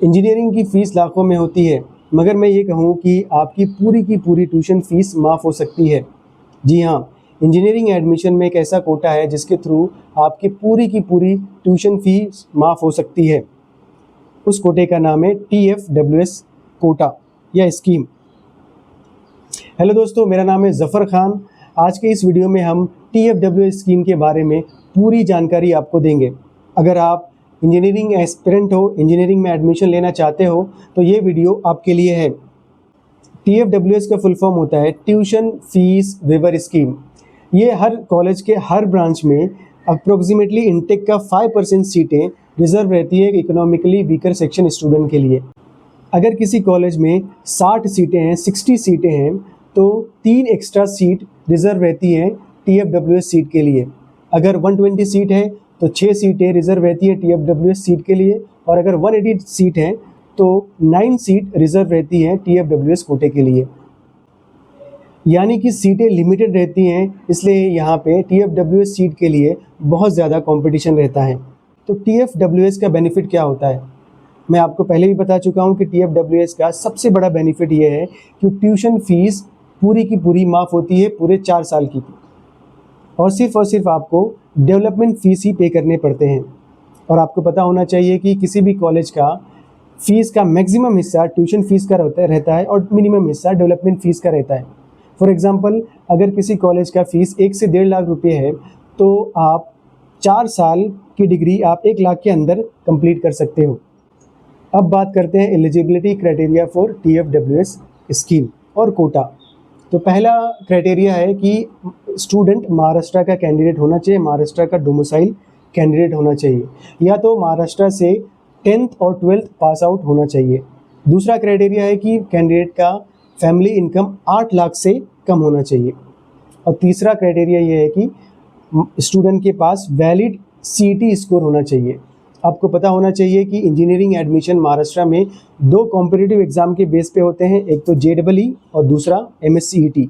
Engineering की fees लाखों में होती है, मगर मैं ये कहूँ कि आपकी पूरी की पूरी ट्यूशन फ़ीस माफ़ हो सकती है। जी हाँ, इंजीनियरिंग एडमिशन में एक ऐसा कोटा है जिसके थ्रू आपकी पूरी की पूरी ट्यूशन फ़ीस माफ़ हो सकती है। उस कोटे का नाम है TFWS कोटा या स्कीम। हेलो दोस्तों, मेरा नाम है ज़फ़र खान। आज के इस वीडियो में हम TFWS स्कीम के बारे में पूरी जानकारी आपको देंगे। अगर आप इंजीनियरिंग एस्पिरेंट हो, इंजीनियरिंग में एडमिशन लेना चाहते हो, तो ये वीडियो आपके लिए है। TFWS का फुल फॉर्म होता है ट्यूशन फीस वेवर स्कीम। ये हर कॉलेज के हर ब्रांच में अप्रोक्सीमेटली इनटेक का 5% सीटें रिजर्व रहती है इकोनॉमिकली वीकर सेक्शन स्टूडेंट के लिए। अगर किसी कॉलेज में 60 सीटें हैं, 60 सीटें हैं, तो 3 एक्स्ट्रा सीट रिजर्व रहती हैं TFWS सीट के लिए। अगर 120 सीट है तो 6 सीटें रिजर्व रहती है TFWS सीट के लिए, और अगर 180 सीट है तो 9 सीट रिजर्व रहती हैं TFWS कोटे के लिए। यानी कि सीटें लिमिटेड रहती हैं, इसलिए यहाँ पे TFWS सीट के लिए बहुत ज़्यादा कंपटीशन रहता है। तो TFWS का बेनिफिट क्या होता है? मैं आपको पहले भी बता चुका हूँ कि TFWS का सबसे बड़ा बेनिफिट ये है कि ट्यूशन फीस पूरी की पूरी माफ़ होती है पूरे 4 साल की, और सिर्फ आपको डेवलपमेंट फ़ीस ही पे करने पड़ते हैं। और आपको पता होना चाहिए कि किसी भी कॉलेज का फ़ीस का मैक्सिमम हिस्सा ट्यूशन फ़ीस का रहता है और मिनिमम हिस्सा डेवलपमेंट फ़ीस का रहता है। फॉर एग्ज़ाम्पल, अगर किसी कॉलेज का फ़ीस 1 से 1.5 लाख रुपये है, तो आप 4 साल की डिग्री आप 1 लाख के अंदर कंप्लीट कर सकते हो। अब बात करते हैं eligibility criteria for TFWS scheme और कोटा। तो पहला क्राइटेरिया है कि स्टूडेंट महाराष्ट्र का कैंडिडेट होना चाहिए, महाराष्ट्र का डोमिसाइल कैंडिडेट होना चाहिए, या तो महाराष्ट्र से 10th और 12th पास आउट होना चाहिए। दूसरा क्राइटेरिया है कि कैंडिडेट का फैमिली इनकम 8 लाख से कम होना चाहिए। और तीसरा क्राइटेरिया ये है कि स्टूडेंट के पास वैलिड CET स्कोर होना चाहिए। आपको पता होना चाहिए कि इंजीनियरिंग एडमिशन महाराष्ट्र में 2 कॉम्पिटिटिव एग्ज़ाम के बेस पे होते हैं, एक तो JEE और दूसरा MSCET।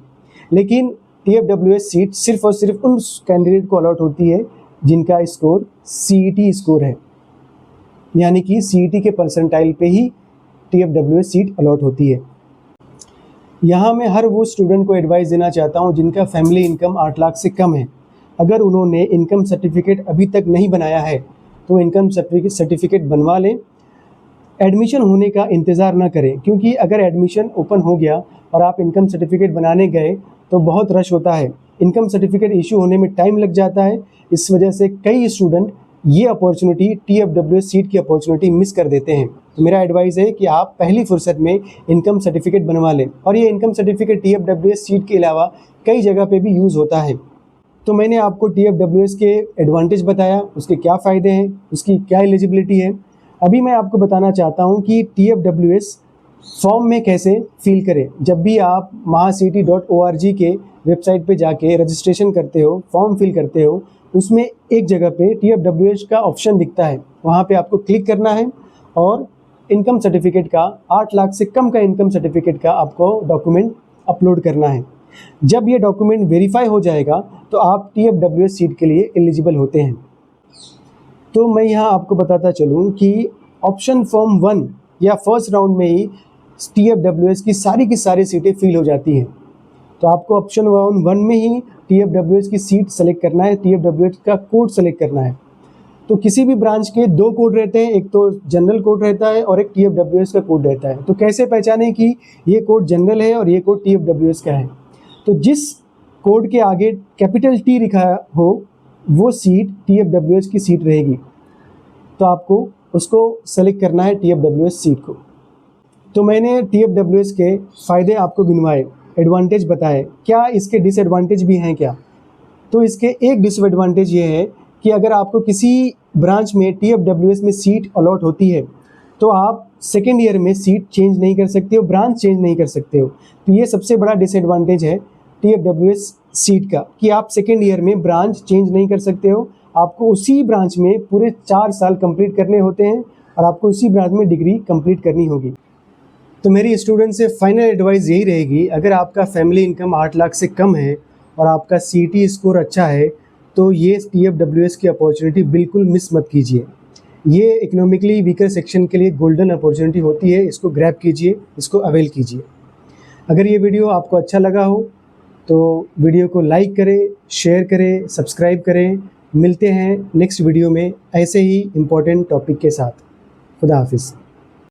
लेकिन TFWS सीट सिर्फ और सिर्फ उन कैंडिडेट को अलॉट होती है जिनका स्कोर CET स्कोर है, यानी कि CET के परसेंटाइल पे ही TFWS सीट अलॉट होती है। यहाँ मैं हर वो स्टूडेंट को एडवाइस देना चाहता हूँ जिनका फैमिली इनकम 8 लाख से कम है। अगर उन्होंने इनकम सर्टिफिकेट अभी तक नहीं बनाया है तो इनकम सर्टिफिकेट बनवा लें। एडमिशन होने का इंतज़ार ना करें, क्योंकि अगर एडमिशन ओपन हो गया और आप इनकम सर्टिफिकेट बनाने गए तो बहुत रश होता है। इनकम सर्टिफिकेट इशू होने में टाइम लग जाता है। इस वजह से कई स्टूडेंट ये अपॉर्चुनिटी TFWS सीट की अपॉर्चुनिटी मिस कर देते हैं। तो मेरा एडवाइस है कि आप पहली फुर्सत में इनकम सर्टिफिकेट बनवा लें, और ये इनकम सर्टिफिकेट TFWS सीट के अलावा कई जगह पे भी यूज़ होता है। तो मैंने आपको TFWS के एडवांटेज बताया, उसके क्या फ़ायदे हैं, उसकी क्या एलिजिबिलिटी है। अभी मैं आपको बताना चाहता हूँ कि TFWS फॉर्म में कैसे फिल करें। जब भी आप mahacity.org के वेबसाइट पे जाके रजिस्ट्रेशन करते हो, फॉर्म फिल करते हो, उसमें एक जगह पे TFWS का ऑप्शन दिखता है, वहाँ पे आपको क्लिक करना है और इनकम सर्टिफिकेट का 8 लाख से कम का इनकम सर्टिफिकेट का आपको डॉक्यूमेंट अपलोड करना है। जब ये डॉक्यूमेंट वेरीफाई हो जाएगा तो आप TFWS सीट के लिए एलिजिबल होते हैं। तो मैं यहाँ आपको बताता चलूँ कि ऑप्शन फॉर्म 1 या फर्स्ट राउंड में ही TFWS की सारी सीटें फिल हो जाती हैं। तो आपको ऑप्शन 1 में ही TFWS की सीट सेलेक्ट करना है, TFWS का कोड सेलेक्ट करना है। तो किसी भी ब्रांच के 2 कोड रहते हैं, एक तो जनरल कोड रहता है और एक TFWS का कोड रहता है। तो कैसे पहचानें कि ये कोड जनरल है और ये कोड TFWS का है? तो जिस कोड के आगे कैपिटल T लिखा हो वो सीट TFWS की सीट रहेगी, तो आपको उसको सेलेक्ट करना है TFWS सीट को। तो मैंने TFWS के फ़ायदे आपको गिनवाए, एडवांटेज बताए। क्या इसके डिसएडवांटेज भी हैं क्या? तो इसके एक डिसएडवांटेज ये है कि अगर आपको किसी ब्रांच में TFWS में सीट अलॉट होती है तो आप सेकेंड ईयर में सीट चेंज नहीं कर सकते हो, ब्रांच चेंज नहीं कर सकते हो। तो ये सबसे बड़ा डिसएडवांटेज है TFWS सीट का कि आप सेकेंड ईयर में ब्रांच चेंज नहीं कर सकते हो। आपको उसी ब्रांच में पूरे 4 साल कंप्लीट करने होते हैं और आपको उसी ब्रांच में डिग्री कंप्लीट करनी होगी। तो मेरी स्टूडेंट से फाइनल एडवाइस यही रहेगी, अगर आपका फैमिली इनकम 8 लाख से कम है और आपका CET स्कोर अच्छा है तो ये TFWS की अपॉर्चुनिटी बिल्कुल मिस मत कीजिए। ये इकोनॉमिकली वीकर सेक्शन के लिए गोल्डन अपॉर्चुनिटी होती है, इसको ग्रैब कीजिए, इसको अवेल कीजिए। अगर ये वीडियो आपको अच्छा लगा हो तो वीडियो को लाइक करें, शेयर करें, सब्सक्राइब करें। मिलते हैं नेक्स्ट वीडियो में ऐसे ही इम्पोर्टेंट टॉपिक के साथ। खुदा हाफिज़।